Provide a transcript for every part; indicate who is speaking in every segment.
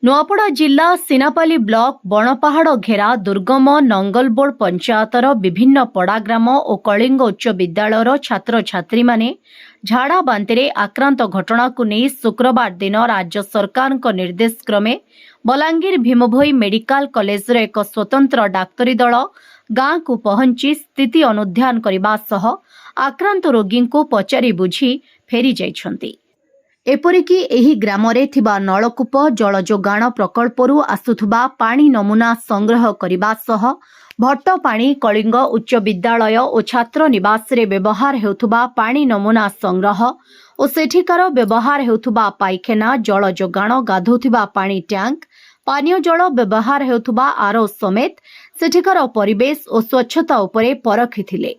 Speaker 1: नुआपड़ा जिला सिनापाली ब्लॉक बणपाहाड़ घेरा दुर्गम नंगलबोर्ड पंचायतर विभिन्न पड़ाग्राम और कलिंग उच्च विद्यालयर छात्र छात्री माने झाड़ा बांती आक्रांत घटना को नहीं शुक्रवार दिन राज्य सरकार निर्देश क्रमे बलांगीर भीमभोई मेडिकल कॉलेज एक स्वतंत्र डाक्तरी दल गाँ को पहुंची स्थिति अनुध्यान करने सह आक्रांत रोगी को पचारि बुझी फेरी जाइछन्ति। एपरिकी एही ग्रामरे थिबा नलकूप जल जोगाण प्रकल्परू आसुथुबा पानी नमूना संग्रह करने सह भट्टपाणी कलिंग उच्च विद्यालय और छात्र निवास रे व्यवहार हेउथुबा पानी नमूना संग्रह और सेठिकार व्यवहार हेउथुबा पाइखाना जल जोगाण गाधोथिबा पानी टैंक पानीय जल व्यवहार हेउथुबा आरो समेत सेठिकार परिवेश और स्वच्छता उपरे परखिथिले।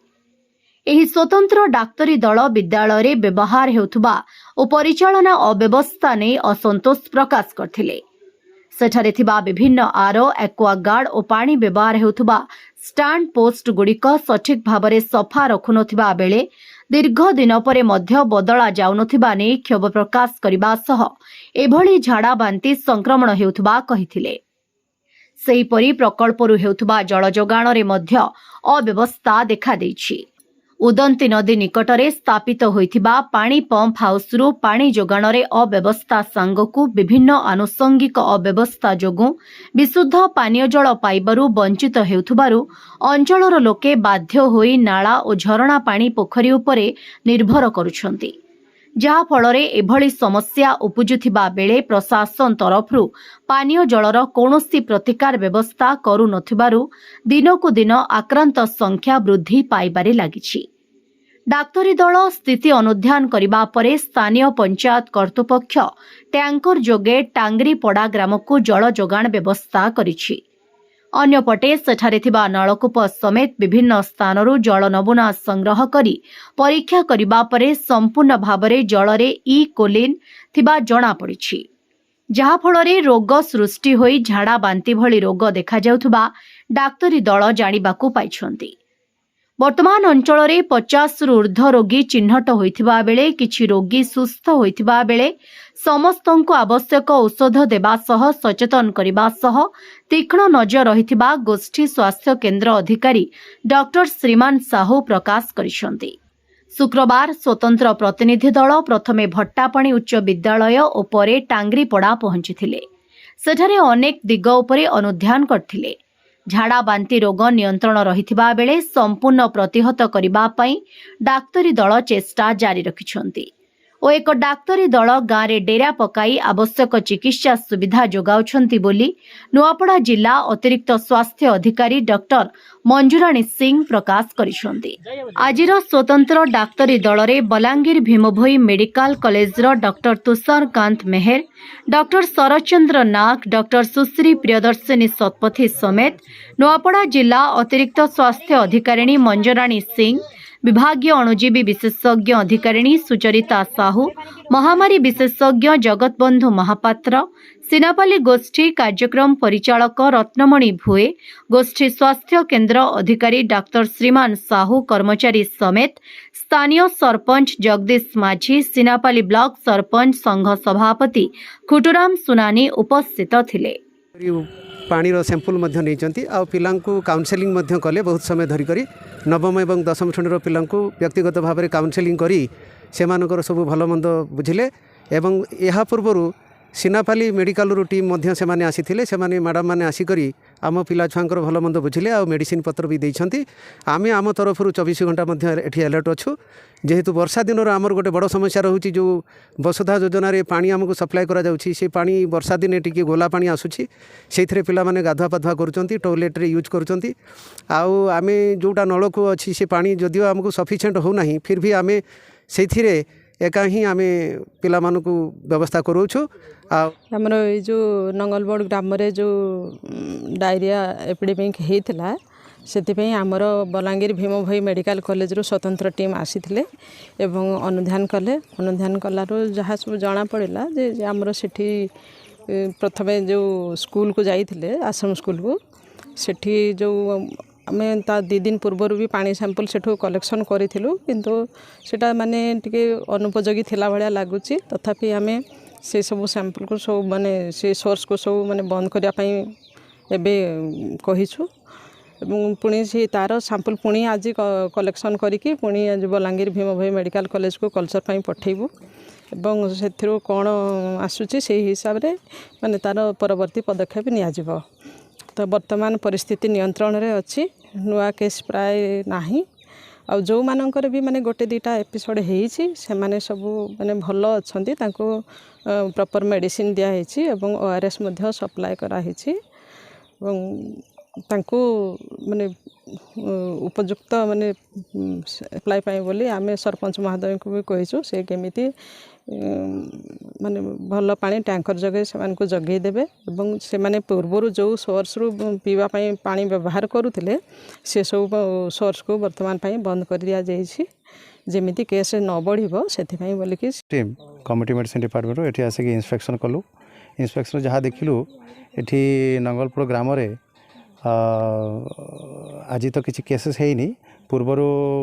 Speaker 1: एही स्वतंत्र डाक्तरी दल विद्यालय रे व्यवहार हेउथुबा और परिचालना अव्यवस्था ने असंतोष प्रकाश करथिले। सेठारे थिबा विभिन्न आरो एक्वागार्ड और पानी व्यवहार हेउथुबा स्टैंड पोस्ट गुड़िक सठिक भावरे सफा रखुनथिबा बेले दीर्घ दिन परे मध्य बदला जाउनथिबा ने क्षोभ प्रकाश करिबा सह एभली झाड़ा बांती संक्रमण हेउथुबा कहिथिले। सेहीपरि प्रकल्परू हेउथुबा जल जोगाण रे मध्य अव्यवस्था देखा दैछि। उदंती नदी निकटरे स्थापित होइथिबा पानी पंप हाउसरू पानी जोगाण रे अव्यवस्था सांगकू विभिन्न आनुषंगिक अव्यवस्था जोगु विशुद्ध पानीय जल पाइबारू वंचित हेउथुबारू अंचलर लोके बाध्य होई नाला और झरणा पानी पोखरी उपरे निर्भर करुछन्ति, जहा फलरे एभली समस्या उपुजुथिबा बेले प्रशासन तरफरू पानीय जलर कौनसी प्रतिकार व्यवस्था करू नथिबारू दिनकू दिन आक्रांत संख्या वृद्धि पाइबारे लागिछि। डाक्तरी दल स्थिति अनुध्यान करिबा परे स्थानीय पंचायत कर्तृपक्ष टैंकर जोगे टांगरी पड़ा ग्राम को जल जोगाण व्यवस्था करिछि। अन्यपटे सेठारे थिबा नलकूप समेत विभिन्न स्थानरू जल नमूना संग्रह करी परीक्षा करिबा परे संपूर्ण भावरे जलरे ई कोलिन थिबा जणा पड़िछि, जहा फलरे रोग सृष्टि होई झाड़ा बांती भली रोग देखा जाउथुबा डाक्तरी दल जानिबाकू पाइछन्ति। वर्तमान अंचल में 50 रु ऊर्ध्व रोगी चिन्हट होइथिबा बेले किछि रोगी सुस्थ होइथिबा बेले समस्तंकु आवश्यक औषध देबा सह सचेतन करिबा सह तीक्ष्ण नजर रहिथिबा गोष्ठी स्वास्थ्य केन्द्र अधिकारी डॉक्टर श्रीमान साहू प्रकाश करिसंति। शुक्रवार स्वतंत्र प्रतिनिधि दल प्रथमे भट्टापाणी उच्च विद्यालय और परे टांगरीपड़ा पहुंचीथिले। सेठारे अनेक दिग उपरे अनुध्यान करथिले। झाड़ा बांती रोग नियंत्रण रहिथिबा बेले संपूर्ण प्रतिहत करिबा पई डाक्तरी दल चेष्टा जारी रखिछन्ति और एक डाक्तरी दल गाँव रे डेरा पकाई आवश्यक चिकित्सा सुविधा जोगाउछन्ति बोली नुआपड़ा जिला अतिरिक्त स्वास्थ्य अधिकारी डॉक्टर मंजुराणी सिंह प्रकाश करिसंति। आजिर स्वतंत्र डाक्तरी दल रे बलांगीर भीमभोई मेडिकल कॉलेज रो डॉक्टर तुषारकांत मेहर, डॉक्टर शरचंद्र नाग, डॉक्टर सुश्री प्रियदर्शिनी सतपथी समेत नुआपड़ा जिला अतिरिक्त स्वास्थ्य अधिकारिणी मंजुराणी सिंह, विभागीय अणुजीवी विशेषज्ञ अधिकारिणी सुचरिता साहू, महामारी विशेषज्ञ जगतबंधु महापात्र, सिनापाली गोष्ठी कार्यक्रम परिचालक रत्नमणि भुए, गोष्ठी स्वास्थ्य केन्द्र अधिकारी डाक्टर श्रीमान साहू कर्मचारी समेत स्थानीय सरपंच जगदीश माझी, सिनापाली ब्लॉक सरपंच संघ सभापति खुटुराम सुनानी उपस्थित थिले।
Speaker 2: पानी सैंपल नहीं आ पिला काउनसेलिंग कले बहुत समय धरिकी नवम एवं दशम श्रेणी पिला व्यक्तिगत भाव में काउनसेलिंग करी से सब भल मंद बुझिले एवं यह पूर्व सिनापाली मेडिकल टीम से आसी से मैडम मैंने आसिक आम पिला छुआर भल मंद बुझिले आ मेडिसिन पत्र भी देते आम आम तरफ 24 घंटा ये अलर्ट अच्छु जेहेतु वर्षा दिन आमर गोटे बड़ समस्या रोचे जो वसुधा योजना पानी आमको सप्लाय कर पानी वर्षा दिन टी गोला पानी आसूसी से पिला गाधुआ पाधुआ कर टॉयलेट यूज करें जोटा नलकू अच्छी से पानी जदिव आमको सफिशिएंट होना फिर भी आम से एका ही आम पिला व्यवस्था करूँ।
Speaker 3: आमर ये जो नंगलबोर्ड ग्राम रे जो डायरिया एपिडेमिक होता से आमर बलांगीर भीमभोई मेडिकल कॉलेज रो स्वतंत्र टीम आसीथिले एवं अनुध्यान कले। अनुध्यान कलारो जहाँ सब जना पड़ा जे आमर सेठी प्रथमे जो स्कूल को जाइथिले आश्रम स्कूल को सेठी जो आम ता 2 दिन पूर्वर भी पानी सैंपल सेठू कलेक्शन करूँ किंतु सेटा माने टिके अनुपयोगी थिला भलिया लागुची तथापि आम से सब सैंपल को सब माने से सोर्स को सब माने बंद करिया पई एबे कहिछु एवं पुणी से तार सैंपल पुणी आज कलेक्शन करिकी पुणी आज बलांगीर भीम भोई मेडिकल कॉलेज को कल्चर पई पठेबू एवं से कौन आसूची से हिसाब रे माने तार परवर्ती पदक्षेप नियाजिबो। तो वर्तमान परिस्थिति नियंत्रण रे अच्छी नुआ केस प्राय नाही आ जो मानकर भी माने गोटे दीटा एपिसोड हेइछि से माने सब माने भल अछंती तांको प्रॉपर मेडिसिन दिया हेछि एवं ओआरएस मध्ये सप्लाई करा हेछि एवं तांको माने उपयुक्त माने सप्लाई पाई बोली आमे सरपंच महोदय को भी कहिछु से केमिति माने भल पानी टैंकर जगह से जगै देबे एवं से माने पूर्व जो सोर्स रु पीवा पाई पानी व्यवहार करुथिले से सब सोर्स को वर्तमान पाई बंद कर दिया जाइछि जेमिति केस न बढ़िबो सेथि पाई बोली कि
Speaker 4: टीम कमिटी मेडिसिन डिपार्टमेंट रो एठी आसे कि इंस्पेक्शन कलु इंस्पेक्शन जहाँ देखिलु एठी नंगलपुर ग्राम रे आज तो किसी केसेस है पूर्वर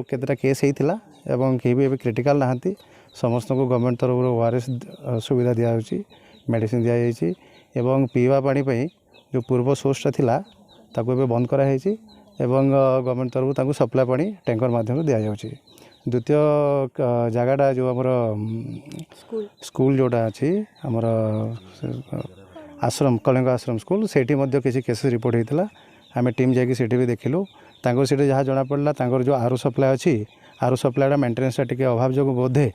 Speaker 4: केतटा केस होता एवं कहीं भी क्रिटिकल नहांती समस्त को गवर्नमेंट तरफ ओआरएस सुविधा दिखाई मेडिसिन दिखाई एवं पीवा पानी जो पूर्व सोर्सटा थिला ताको एबे बंद कराई एवं गवर्नमेंट तरफ सप्लाई पानी टैंकर माध्यम दि जाउची। द्वितीय जगटा जो आमर स्कूल जोटा अच्छी आमर आश्रम कलिंग आश्रम स्कूल सेठी मध्य किसी केसेस रिपोर्ट होता आम टीम जाकि सेठी भी देखिलु तांको सेठी जहाँ जना पड़ला तांकर जो आरो सप्लाई अच्छी आरो सप्लाईटा मेन्टेनेंसटा टिके अभाव जो बोधे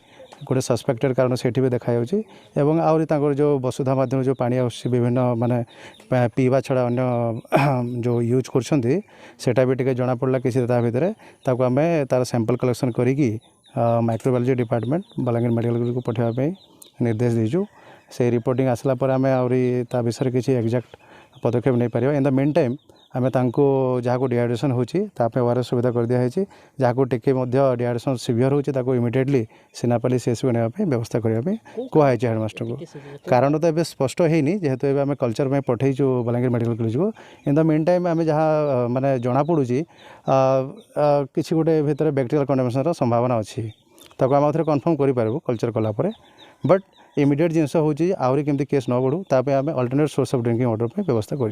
Speaker 4: गोटे सस्पेक्टेड कारण सेठी भी देखा एवं आहरी तांकर जो वसुधा माध्यम जो पानी आस विभिन्न माने पीवा छड़ा अन्य जो यूज करछंती सेटा भी टिके जना पड़ला किसी ता भितर ताको आमे तार सैंपल कलेक्शन करिकी microbiology department Balangir medical college को पठाइबा पे निर्देश दीजु। से रिपोर्टिंग आसला पर आमे आउरी ता विषय किसी एक्जाक्ट पदक्षेप नहीं Paribas. In the main time आमे तांको जहाँ को डिहाइड्रेशन होची तापे ओआरएस सुविधा कर दिया है जहाँ को टिके मध्य डिहाइड्रेशन सीवियर होची ताको इमिडिएटली सिनापाली सीएससी बना व्यवस्था करने कहुई हेडमास्टर को कारण तो ये स्पष्ट होनी जेहेतु एबे आमे कल्चर में पठेचु बलांगीर मेडिकल कॉलेज को। इन द मेन टाइम आमे जहाँ माने जना पड़ुची किसी गोटे भितर बैक्टेरियल कंटामिनेशन संभावना अच्छी ताको आम थे कन्फर्म करूँ कल्चर कलापर बट इमिडिएट जिनस होची आहरी केमती केस न बढ़ू तापे आमे alternate source of drinking water पे व्यवस्था करूँ।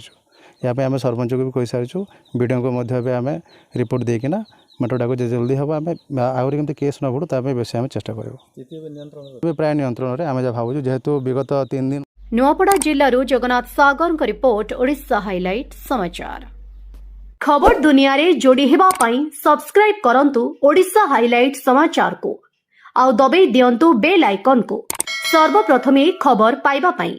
Speaker 4: यहाँ आम सरपंच को भी कही सारी वीडियो को मध्य आम रिपोर्ट देकिना मेटोडा को जल्दी हम आम आहरी केमती केस न बढ़ू तापे बेसी आम चेष्टा करूँ। प्राय नियंत्रण में आम जहाँ भावुँ जेहेतु विगत 3 दिन
Speaker 1: नुआपड़ा जिल्लारू जगन्नाथ सागर रिपोर्ट ओडिशा हाइलाइट समाचार खबर दुनिया रे जोड़ी हेबा पाई सब्सक्राइब करंतु ओडिशा हाइलाइट समाचार को आउ दबे दियंतु बेल आइकन को सर्वप्रथमे खबर पाइबा पाई।